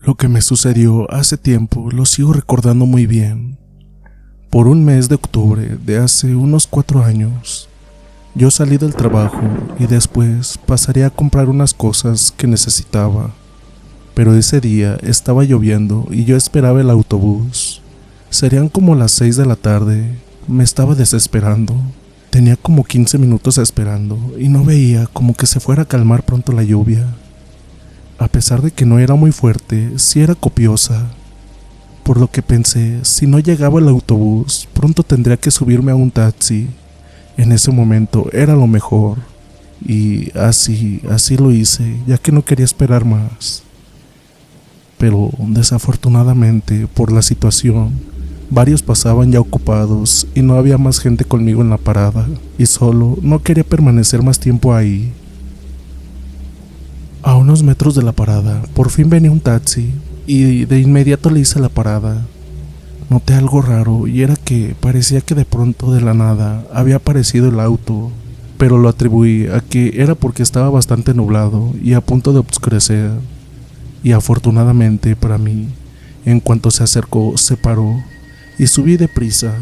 Lo que me sucedió hace tiempo lo sigo recordando muy bien. Por un mes de octubre de hace unos 4 años, yo salí del trabajo y después pasaría a comprar unas cosas que necesitaba. Pero ese día estaba lloviendo y yo esperaba el autobús. Serían como las 6 de la tarde. Me estaba desesperando. Tenía como 15 minutos esperando y no veía como que se fuera a calmar pronto la lluvia. A pesar de que no era muy fuerte, sí era copiosa. Por lo que pensé, si no llegaba el autobús, pronto tendría que subirme a un taxi. En ese momento era lo mejor. Y así lo hice, ya que no quería esperar más. Pero desafortunadamente, por la situación, varios pasaban ya ocupados y no había más gente conmigo en la parada. Y solo no quería permanecer más tiempo ahí. A unos metros de la parada, por fin venía un taxi y de inmediato le hice la parada. Noté algo raro y era que parecía que de pronto de la nada había aparecido el auto, pero lo atribuí a que era porque estaba bastante nublado y a punto de oscurecer. Y afortunadamente para mí, en cuanto se acercó, se paró y subí deprisa.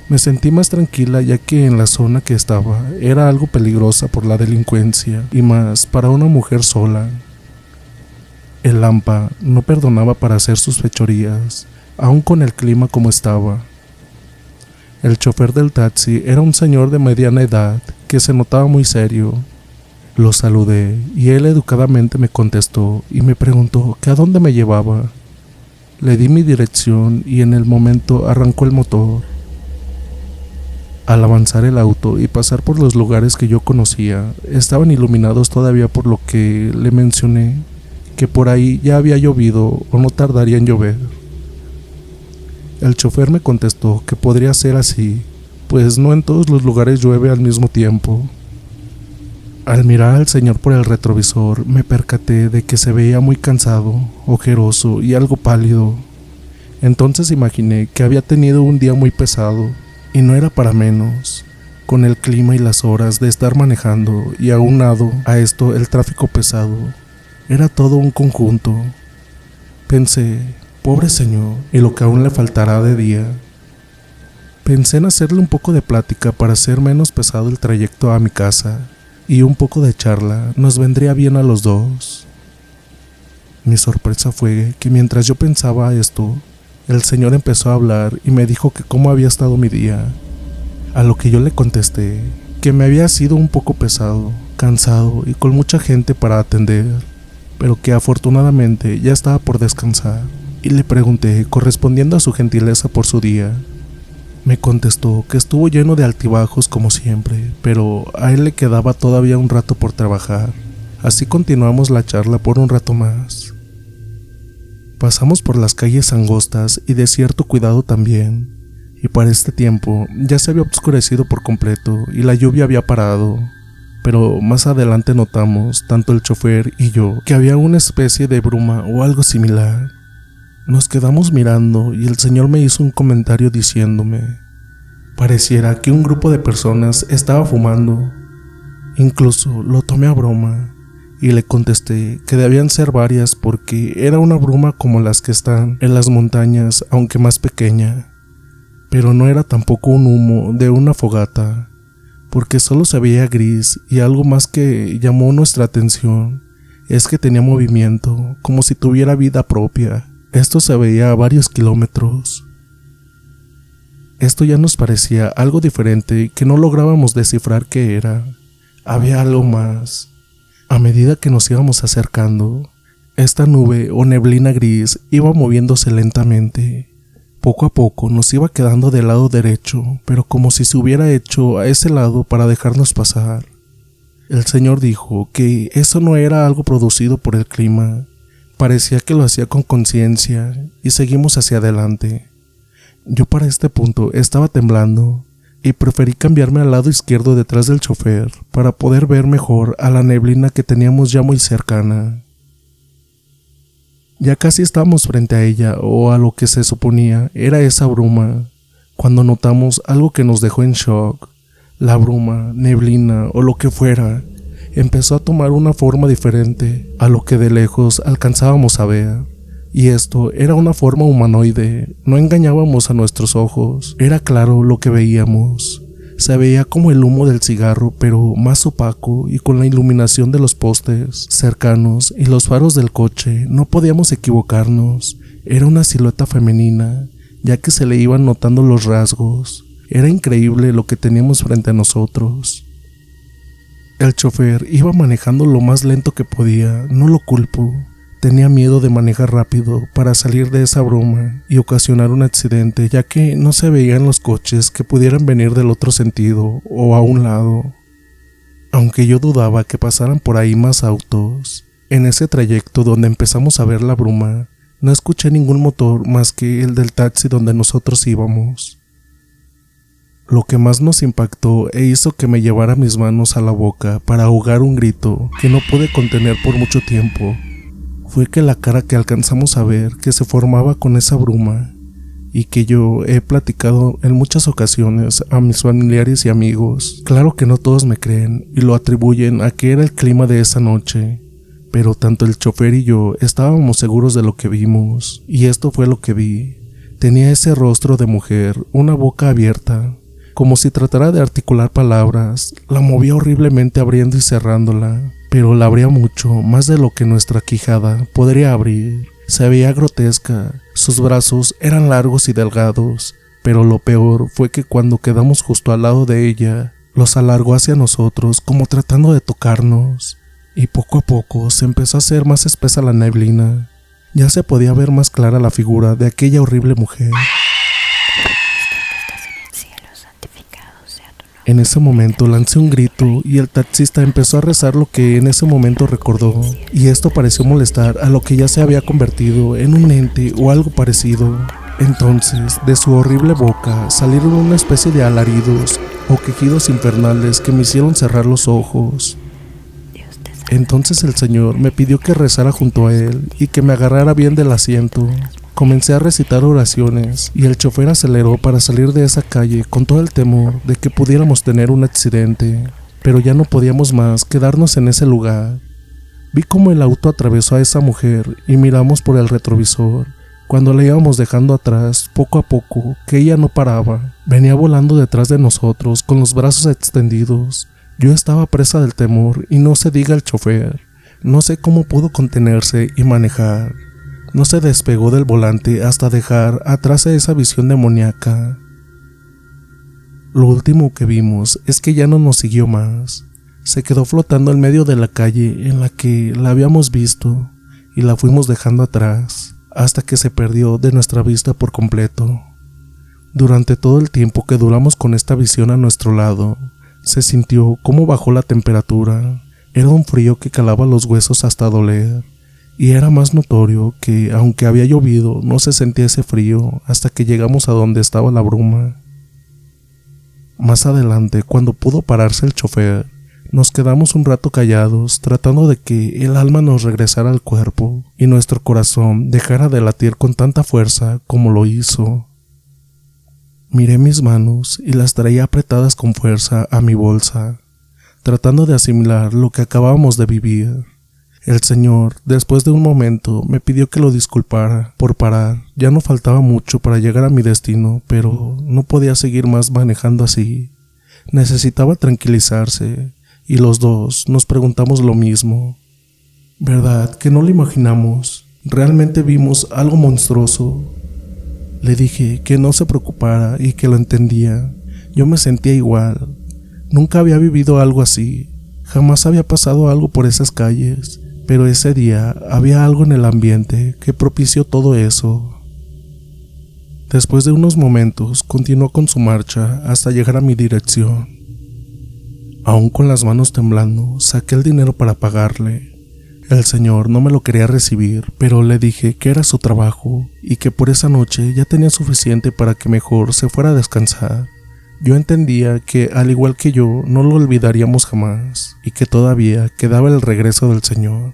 Me sentí más tranquila ya que en la zona que estaba era algo peligrosa por la delincuencia y más para una mujer sola. El Lampa no perdonaba para hacer sus fechorías, aun con el clima como estaba. El chofer del taxi era un señor de mediana edad que se notaba muy serio. Lo saludé y él educadamente me contestó y me preguntó que a dónde me llevaba. Le di mi dirección y en el momento arrancó el motor. Al avanzar el auto y pasar por los lugares que yo conocía, estaban iluminados todavía por lo que le mencioné, que por ahí ya había llovido o no tardaría en llover. El chofer me contestó que podría ser así, pues no en todos los lugares llueve al mismo tiempo. Al mirar al señor por el retrovisor, me percaté de que se veía muy cansado, ojeroso y algo pálido. Entonces imaginé que había tenido un día muy pesado. Y no era para menos, con el clima y las horas de estar manejando y aunado a esto el tráfico pesado. Era todo un conjunto. Pensé, pobre señor, y lo que aún le faltará de día. Pensé en hacerle un poco de plática para hacer menos pesado el trayecto a mi casa, y un poco de charla nos vendría bien a los dos. Mi sorpresa fue que mientras yo pensaba esto, el señor empezó a hablar y me dijo que cómo había estado mi día, a lo que yo le contesté que me había sido un poco pesado, cansado y con mucha gente para atender, pero que afortunadamente ya estaba por descansar, y le pregunté correspondiendo a su gentileza por su día. Me contestó que estuvo lleno de altibajos como siempre, pero a él le quedaba todavía un rato por trabajar. Así continuamos la charla por un rato más. Pasamos por las calles angostas y de cierto cuidado también, y para este tiempo ya se había oscurecido por completo y la lluvia había parado, pero más adelante notamos, tanto el chofer y yo, que había una especie de bruma o algo similar. Nos quedamos mirando y el señor me hizo un comentario diciéndome, pareciera que un grupo de personas estaba fumando. Incluso lo tomé a broma. Y le contesté que debían ser varias porque era una bruma como las que están en las montañas, aunque más pequeña. Pero no era tampoco un humo de una fogata, porque solo se veía gris, y algo más que llamó nuestra atención es que tenía movimiento, como si tuviera vida propia. Esto se veía a varios kilómetros. Esto ya nos parecía algo diferente que no lográbamos descifrar qué era. Había algo más. A medida que nos íbamos acercando, esta nube o neblina gris iba moviéndose lentamente. Poco a poco nos iba quedando del lado derecho, pero como si se hubiera hecho a ese lado para dejarnos pasar. El señor dijo que eso no era algo producido por el clima, parecía que lo hacía con conciencia, y seguimos hacia adelante. Yo para este punto estaba temblando, y preferí cambiarme al lado izquierdo detrás del chofer para poder ver mejor a la neblina que teníamos ya muy cercana. Ya casi estábamos frente a ella, o a lo que se suponía era esa bruma, cuando notamos algo que nos dejó en shock. La bruma, neblina o lo que fuera, empezó a tomar una forma diferente a lo que de lejos alcanzábamos a ver. Y esto era una forma humanoide, no engañábamos a nuestros ojos, era claro lo que veíamos. Se veía como el humo del cigarro, pero más opaco, y con la iluminación de los postes cercanos y los faros del coche no podíamos equivocarnos. Era una silueta femenina, ya que se le iban notando los rasgos. Era increíble lo que teníamos frente a nosotros. El chofer iba manejando lo más lento que podía, no lo culpo. Tenía miedo de manejar rápido para salir de esa bruma y ocasionar un accidente, ya que no se veían los coches que pudieran venir del otro sentido o a un lado. Aunque yo dudaba que pasaran por ahí más autos, en ese trayecto donde empezamos a ver la bruma, no escuché ningún motor más que el del taxi donde nosotros íbamos. Lo que más nos impactó e hizo que me llevara mis manos a la boca para ahogar un grito que no pude contener por mucho tiempo, fue que la cara que alcanzamos a ver que se formaba con esa bruma, y que yo he platicado en muchas ocasiones a mis familiares y amigos. Claro que no todos me creen y lo atribuyen a que era el clima de esa noche, pero tanto el chofer y yo estábamos seguros de lo que vimos, y esto fue lo que vi. Tenía ese rostro de mujer, una boca abierta, como si tratara de articular palabras, la movía horriblemente abriendo y cerrándola, pero la abría mucho, más de lo que nuestra quijada podría abrir. Se veía grotesca, sus brazos eran largos y delgados, pero lo peor fue que cuando quedamos justo al lado de ella, los alargó hacia nosotros como tratando de tocarnos, y poco a poco se empezó a hacer más espesa la neblina. Ya se podía ver más clara la figura de aquella horrible mujer. En ese momento lancé un grito y el taxista empezó a rezar lo que en ese momento recordó, y esto pareció molestar a lo que ya se había convertido en un ente o algo parecido. Entonces, de su horrible boca salieron una especie de alaridos o quejidos infernales que me hicieron cerrar los ojos. Entonces el Señor me pidió que rezara junto a él y que me agarrara bien del asiento. Comencé a recitar oraciones y el chofer aceleró para salir de esa calle con todo el temor de que pudiéramos tener un accidente, pero ya no podíamos más quedarnos en ese lugar. Vi cómo el auto atravesó a esa mujer y miramos por el retrovisor. Cuando la íbamos dejando atrás, poco a poco, que ella no paraba, venía volando detrás de nosotros con los brazos extendidos. Yo estaba presa del temor y no se diga el chofer. No sé cómo pudo contenerse y manejar. No se despegó del volante hasta dejar atrás a esa visión demoníaca. Lo último que vimos es que ya no nos siguió más. Se quedó flotando en medio de la calle en la que la habíamos visto y la fuimos dejando atrás hasta que se perdió de nuestra vista por completo. Durante todo el tiempo que duramos con esta visión a nuestro lado, se sintió cómo bajó la temperatura. Era un frío que calaba los huesos hasta doler. Y era más notorio que, aunque había llovido, no se sentía ese frío hasta que llegamos a donde estaba la bruma. Más adelante, cuando pudo pararse el chofer, nos quedamos un rato callados, tratando de que el alma nos regresara al cuerpo y nuestro corazón dejara de latir con tanta fuerza como lo hizo. Miré mis manos y las traía apretadas con fuerza a mi bolsa, tratando de asimilar lo que acabábamos de vivir. El Señor, después de un momento, me pidió que lo disculpara por parar. Ya no faltaba mucho para llegar a mi destino, pero no podía seguir más manejando así. Necesitaba tranquilizarse, y los dos nos preguntamos lo mismo. ¿Verdad que no lo imaginamos? ¿Realmente vimos algo monstruoso? Le dije que no se preocupara y que lo entendía. Yo me sentía igual. Nunca había vivido algo así. Jamás había pasado algo por esas calles. Pero ese día había algo en el ambiente que propició todo eso. Después de unos momentos, continuó con su marcha hasta llegar a mi dirección. Aún con las manos temblando, saqué el dinero para pagarle. El señor no me lo quería recibir, pero le dije que era su trabajo y que por esa noche ya tenía suficiente para que mejor se fuera a descansar. Yo entendía que, al igual que yo, no lo olvidaríamos jamás y que todavía quedaba el regreso del Señor.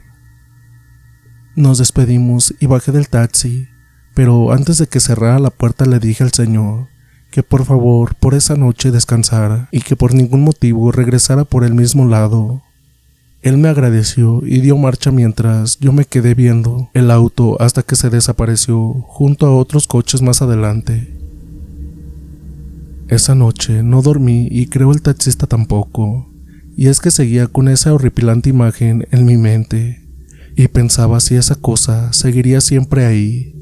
Nos despedimos y bajé del taxi, pero antes de que cerrara la puerta le dije al Señor que por favor por esa noche descansara y que por ningún motivo regresara por el mismo lado. Él me agradeció y dio marcha mientras yo me quedé viendo el auto hasta que se desapareció junto a otros coches más adelante. Esa noche no dormí y creo el taxista tampoco, y es que seguía con esa horripilante imagen en mi mente y pensaba si esa cosa seguiría siempre ahí.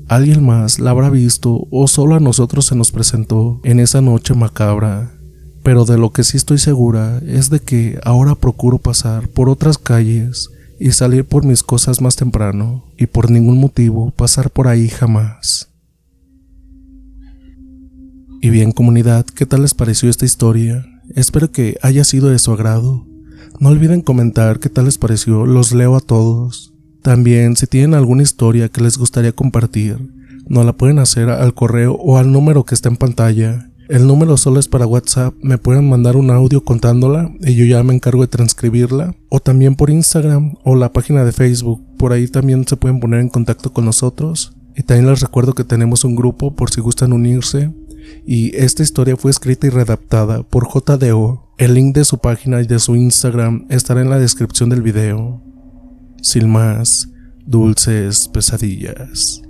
¿Alguien más la habrá visto o solo a nosotros se nos presentó en esa noche macabra? Pero de lo que sí estoy segura es de que ahora procuro pasar por otras calles y salir por mis cosas más temprano, y por ningún motivo pasar por ahí jamás. Y bien, comunidad, ¿qué tal les pareció esta historia? Espero que haya sido de su agrado. No olviden comentar qué tal les pareció, los leo a todos. También, si tienen alguna historia que les gustaría compartir, nos la pueden hacer al correo o al número que está en pantalla. El número solo es para WhatsApp, me pueden mandar un audio contándola y yo ya me encargo de transcribirla, o también por Instagram o la página de Facebook, por ahí también se pueden poner en contacto con nosotros. Y también les recuerdo que tenemos un grupo por si gustan unirse, y esta historia fue escrita y redactada por JDO. El link de su página y de su Instagram estará en la descripción del video. Sin más, dulces pesadillas.